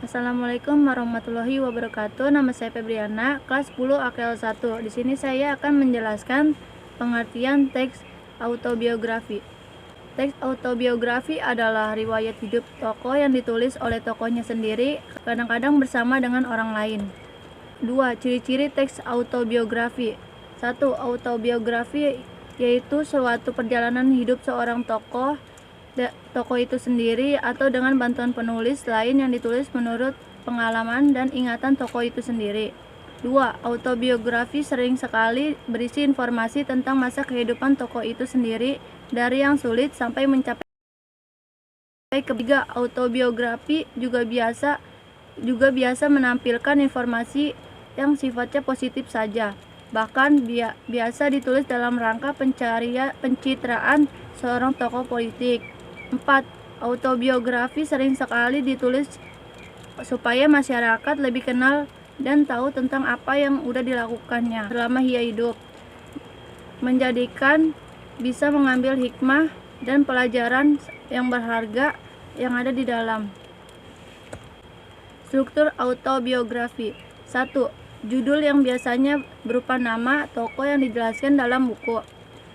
Assalamualaikum warahmatullahi wabarakatuh. Nama saya Febriana, kelas 10 AKL 1. Di sini saya akan menjelaskan pengertian teks autobiografi. Teks autobiografi adalah riwayat hidup tokoh yang ditulis oleh tokohnya sendiri, kadang-kadang bersama dengan orang lain. 2. Ciri-ciri teks autobiografi. 1. Autobiografi yaitu suatu perjalanan hidup seorang tokoh itu sendiri atau dengan bantuan penulis lain yang ditulis menurut pengalaman dan ingatan tokoh itu sendiri. 2. Autobiografi sering sekali berisi informasi tentang masa kehidupan tokoh itu sendiri dari yang sulit sampai mencapai ketiga. Autobiografi juga biasa menampilkan informasi yang sifatnya positif saja, bahkan biasa ditulis dalam rangka pencitraan seorang tokoh politik. 4. Autobiografi sering sekali ditulis supaya masyarakat lebih kenal dan tahu tentang apa yang sudah dilakukannya selama ia hidup, menjadikan bisa mengambil hikmah dan pelajaran yang berharga yang ada di dalam. Struktur autobiografi. 1. Judul yang biasanya berupa nama tokoh yang dijelaskan dalam buku.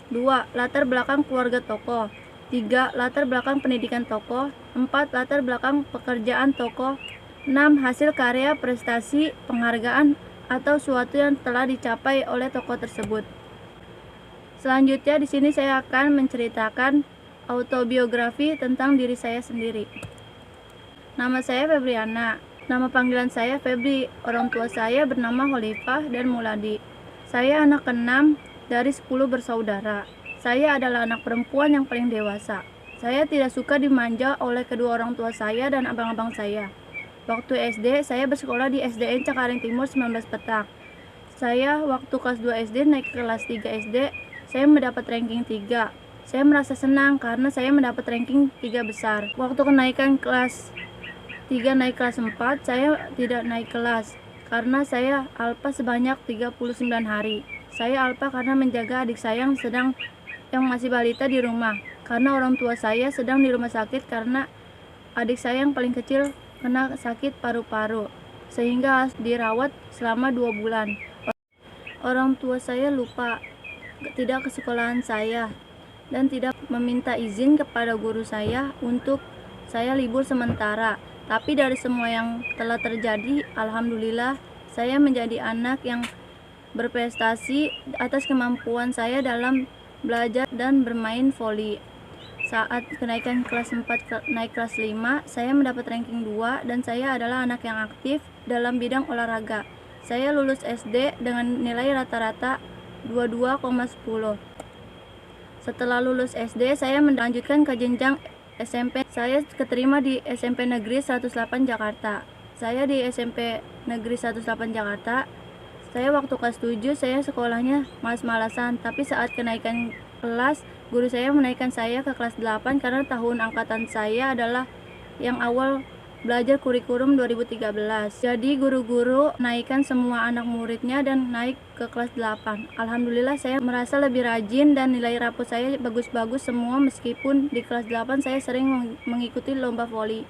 2. Latar belakang keluarga tokoh. 3. Latar belakang pendidikan tokoh. 4. Latar belakang pekerjaan tokoh. 6. Hasil karya, prestasi, penghargaan, atau suatu yang telah dicapai oleh tokoh tersebut. Selanjutnya di sini saya akan menceritakan autobiografi tentang diri saya sendiri. Nama saya Febriana. Nama panggilan saya Febri. Orang tua saya bernama Khalifah dan Muladi. Saya anak ke-6 dari 10 bersaudara. Saya adalah anak perempuan yang paling dewasa. Saya tidak suka dimanja oleh kedua orang tua saya dan abang-abang saya. Waktu SD, saya bersekolah di SDN Cengkareng Timur 19 Petak. Saya waktu kelas 2 SD naik ke kelas 3 SD, saya mendapat ranking 3. Saya merasa senang karena saya mendapat ranking 3 besar. Waktu kenaikan kelas 3 naik kelas 4, saya tidak naik kelas karena saya alpa sebanyak 39 hari. Saya alpa karena menjaga adik saya yang masih balita di rumah, karena orang tua saya sedang di rumah sakit karena adik saya yang paling kecil kena sakit paru-paru, sehingga harus dirawat selama 2 bulan. Orang tua saya lupa tidak ke sekolahan saya dan tidak meminta izin kepada guru saya untuk saya libur sementara. Tapi dari semua yang telah terjadi, alhamdulillah saya menjadi anak yang berprestasi atas kemampuan saya dalam belajar dan bermain voli. Saat kenaikan kelas 4 naik kelas 5, saya mendapat ranking 2 dan saya adalah anak yang aktif dalam bidang olahraga. Saya lulus SD dengan nilai rata-rata 22,10. Setelah lulus SD, saya melanjutkan ke jenjang SMP. Saya keterima di SMP Negeri 108 Jakarta. Saya di SMP Negeri 108 Jakarta, saya waktu kelas 7 saya sekolahnya malas-malasan, tapi saat kenaikan kelas, guru saya menaikkan saya ke kelas 8 karena tahun angkatan saya adalah yang awal belajar kurikulum 2013. Jadi guru-guru naikkan semua anak muridnya dan naik ke kelas 8. Alhamdulillah saya merasa lebih rajin dan nilai rapot saya bagus-bagus semua, meskipun di kelas 8 saya sering mengikuti lomba voli.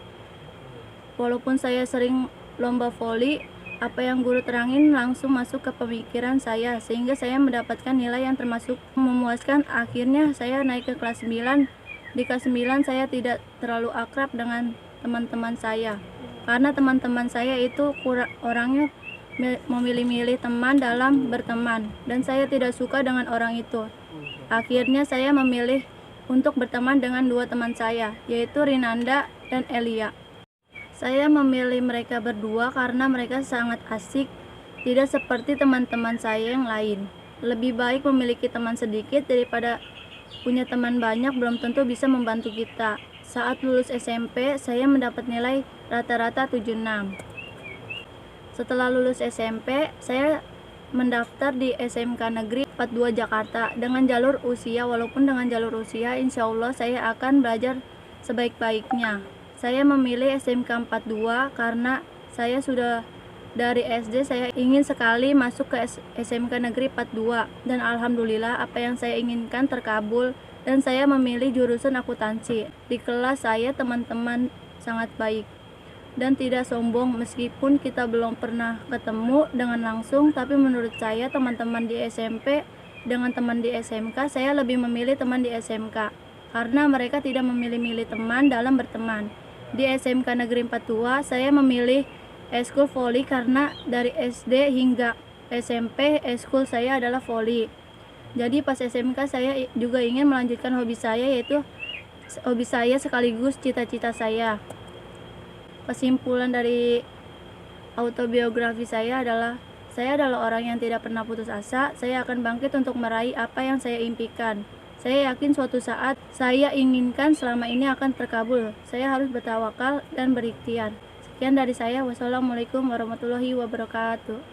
Walaupun saya sering lomba voli, apa yang guru terangin langsung masuk ke pemikiran saya, sehingga saya mendapatkan nilai yang termasuk memuaskan. Akhirnya saya naik ke kelas 9. Di kelas 9 saya tidak terlalu akrab dengan teman-teman saya, karena teman-teman saya itu orangnya memilih-milih teman dalam berteman, dan saya tidak suka dengan orang itu. Akhirnya saya memilih untuk berteman dengan 2 teman saya, yaitu Rinanda dan Elia. Saya memilih mereka berdua karena mereka sangat asik, tidak seperti teman-teman saya yang lain. Lebih baik memiliki teman sedikit daripada punya teman banyak, belum tentu bisa membantu kita. Saat lulus SMP, saya mendapat nilai rata-rata 76. Setelah lulus SMP, saya mendaftar di SMK Negeri 42 Jakarta dengan jalur usia. Walaupun dengan jalur usia, insya Allah saya akan belajar sebaik-baiknya. Saya memilih SMK 42 karena saya sudah dari SD saya ingin sekali masuk ke SMK Negeri 42, dan alhamdulillah apa yang saya inginkan terkabul dan saya memilih jurusan akuntansi. Di kelas saya teman-teman sangat baik. dan tidak sombong. Meskipun kita belum pernah ketemu dengan langsung, tapi menurut saya teman-teman di SMP dengan teman di SMK, saya lebih memilih teman di SMK karena mereka tidak memilih-milih teman dalam berteman. Di SMK Negeri 42 saya memilih eskul voli karena dari SD hingga SMP eskul saya adalah voli. Jadi pas SMK saya juga ingin melanjutkan hobi saya, yaitu hobi saya sekaligus cita-cita saya. Kesimpulan dari autobiografi saya adalah orang yang tidak pernah putus asa. Saya akan bangkit untuk meraih apa yang saya impikan. Saya yakin suatu saat saya inginkan selama ini akan terkabul. Saya harus bertawakal dan berikhtiar. Sekian dari saya. Wassalamualaikum warahmatullahi wabarakatuh.